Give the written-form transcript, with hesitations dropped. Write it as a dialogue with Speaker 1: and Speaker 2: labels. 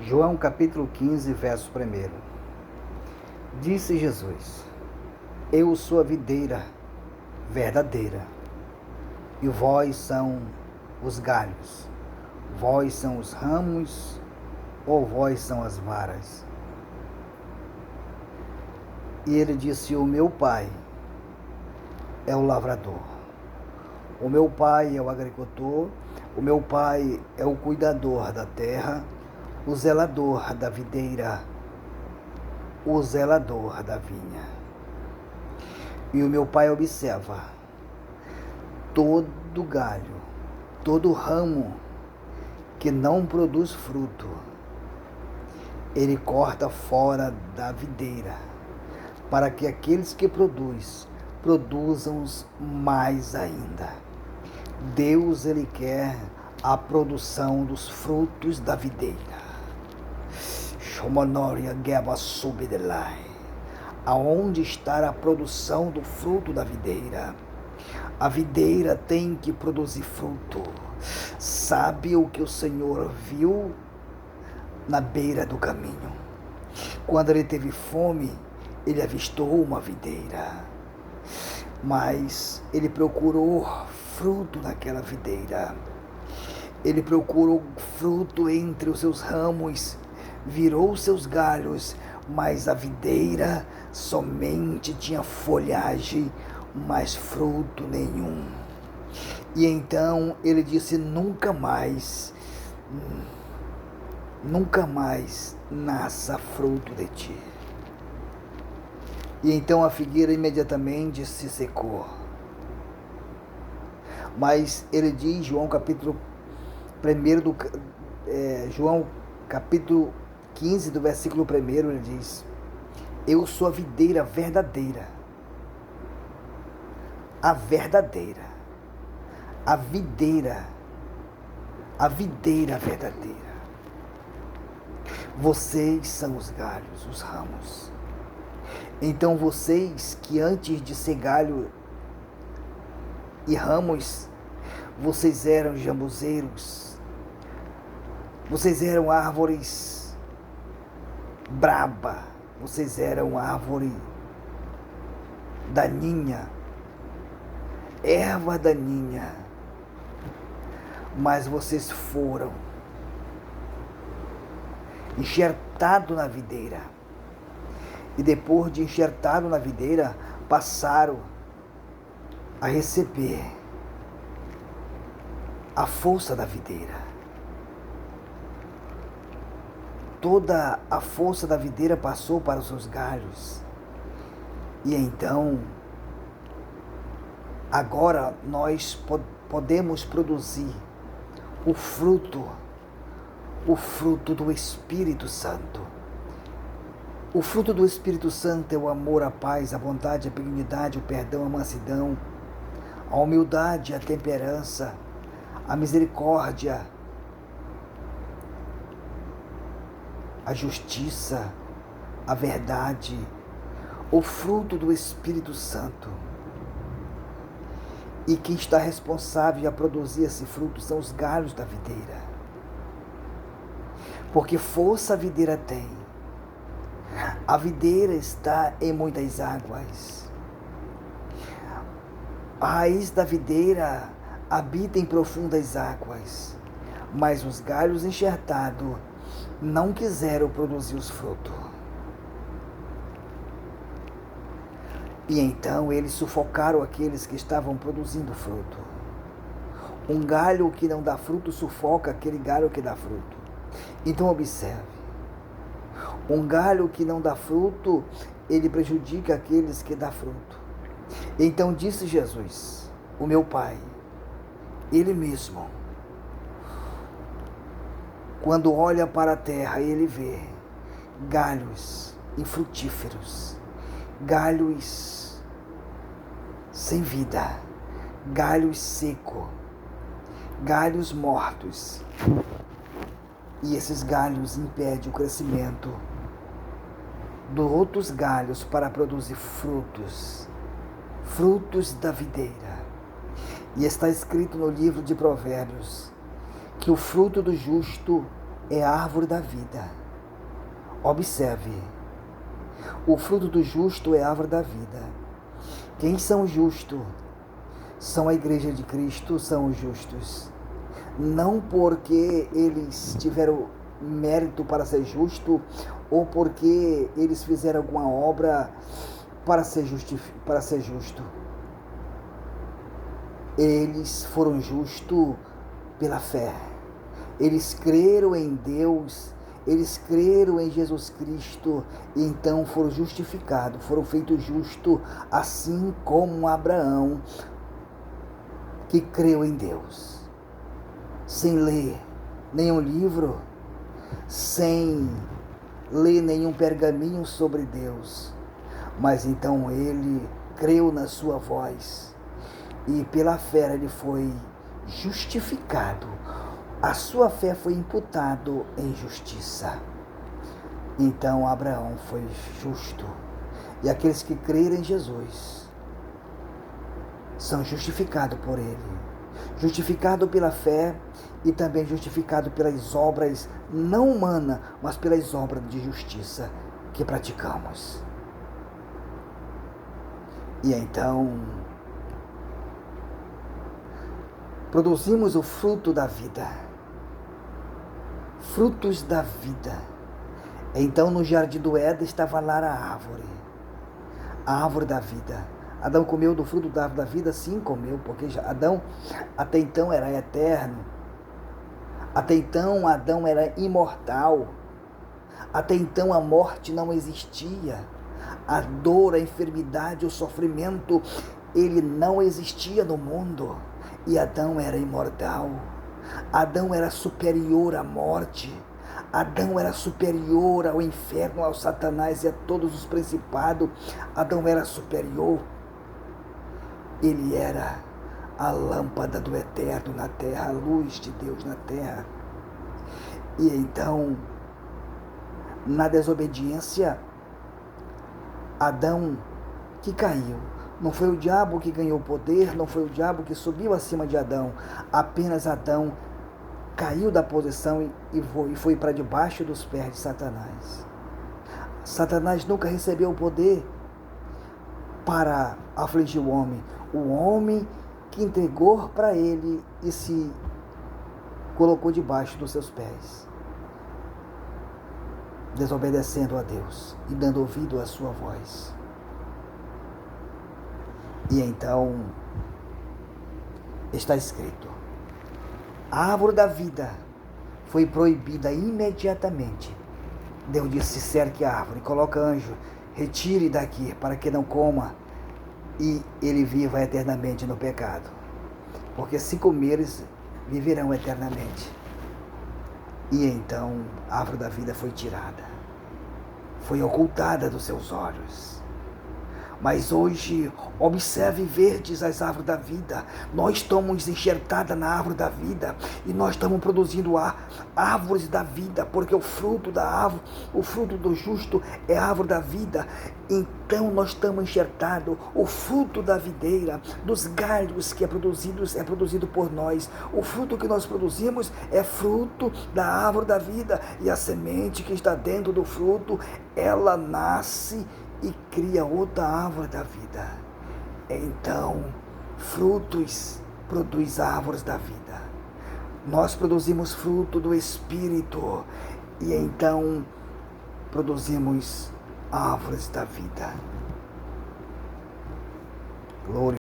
Speaker 1: João capítulo 15, verso 1. Disse Jesus: Eu sou a videira verdadeira, e vós são os galhos. Vós são os ramos, ou vós são as varas. E ele disse: O meu Pai é o lavrador. O meu Pai é o agricultor. O meu Pai é o cuidador da terra, o zelador da videira, o zelador da vinha. E o meu Pai observa todo galho, todo ramo que não produz fruto. Ele corta fora da videira, para que aqueles que produzam mais ainda. Deus, ele quer a produção dos frutos da videira. Shomonoria Geba Subidelai. Aonde está a produção do fruto da videira? A videira tem que produzir fruto. Sabe o que o Senhor viu na beira do caminho? Quando ele teve fome, ele avistou uma videira, mas ele procurou fruto naquela videira. Ele procurou fruto entre os seus ramos, virou seus galhos, mas a videira somente tinha folhagem, mas fruto nenhum. E então ele disse: nunca mais nasça fruto de ti. E então a figueira imediatamente se secou. Mas ele diz, João capítulo 15, do versículo 1, ele diz: Eu sou a videira verdadeira. A verdadeira. A videira verdadeira. Vocês são os galhos, os ramos. Então vocês que antes de ser galho e ramos, vocês eram jambuzeiros, vocês eram árvores braba, vocês eram árvore daninha, erva daninha, mas vocês foram enxertados na videira, e depois de enxertado na videira, passaram a receber a força da videira. Toda a força da videira passou para os seus galhos. E então, agora nós podemos produzir o fruto do Espírito Santo. O fruto do Espírito Santo é o amor, a paz, a bondade, a benignidade, o perdão, a mansidão, a humildade, a temperança, a misericórdia, a justiça, a verdade, o fruto do Espírito Santo. E quem está responsável a produzir esse fruto são os galhos da videira. Porque força a videira tem. A videira está em muitas águas. A raiz da videira habita em profundas águas, mas os galhos enxertados não quiseram produzir os frutos. E então eles sufocaram aqueles que estavam produzindo fruto. Um galho que não dá fruto sufoca aquele galho que dá fruto. Então observe. Um galho que não dá fruto, ele prejudica aqueles que dão fruto. Então disse Jesus: o meu Pai, ele mesmo, quando olha para a terra, ele vê galhos infrutíferos, galhos sem vida, galhos secos, galhos mortos. E esses galhos impedem o crescimento dos outros galhos para produzir frutos da videira. E está escrito no livro de Provérbios que o fruto do justo é a árvore da vida. Observe, o fruto do justo é a árvore da vida. Quem são os justos? São a igreja de Cristo, são os justos. Não porque eles tiveram mérito para ser justo ou porque eles fizeram alguma obra para ser justo. Eles foram justos pela fé. Eles creram em Deus, eles creram em Jesus Cristo e então foram justificados, foram feitos justos, assim como Abraão, que creu em Deus, sem ler nenhum livro, sem ler nenhum pergaminho sobre Deus, mas então ele creu na sua voz e pela fé ele foi justificado. A sua fé foi imputado em justiça. Então Abraão foi justo. E aqueles que creram em Jesus são justificados por ele. Justificado pela fé e também justificado pelas obras não humanas, mas pelas obras de justiça que praticamos. E então produzimos o fruto da vida. Frutos da vida. Então no jardim do Éden estava lá a árvore da vida. Adão comeu do fruto da árvore da vida? Sim, comeu, porque Adão até então era eterno. Até então Adão era imortal. Até então a morte não existia. A dor, a enfermidade, o sofrimento, ele não existia no mundo. E Adão era imortal. Adão era superior à morte. Adão era superior ao inferno, ao Satanás e a todos os principados. Adão era superior. Ele era a lâmpada do eterno na terra, a luz de Deus na terra. E então, na desobediência, Adão que caiu. Não foi o diabo que ganhou poder, não foi o diabo que subiu acima de Adão. Apenas Adão caiu da posição e foi para debaixo dos pés de Satanás. Satanás nunca recebeu o poder para afligir o homem. O homem que entregou para ele e se colocou debaixo dos seus pés, desobedecendo a Deus e dando ouvido à sua voz. E então está escrito: a árvore da vida foi proibida imediatamente. Deus disse: cerque a árvore, coloca anjo, retire daqui para que não coma e ele viva eternamente no pecado. Porque se comeres, viverão eternamente. E então a árvore da vida foi tirada, foi ocultada dos seus olhos. Mas hoje, observe verdes as árvores da vida. Nós estamos enxertadas na árvore da vida e nós estamos produzindo árvores da vida, porque o fruto da árvore, o fruto do justo é a árvore da vida. Então nós estamos enxertados, o fruto da videira, dos galhos que é produzido por nós. O fruto que nós produzimos é fruto da árvore da vida e a semente que está dentro do fruto, ela nasce e cria outra árvore da vida. Então, frutos produz árvores da vida. Nós produzimos fruto do Espírito e então produzimos árvores da vida. Glória.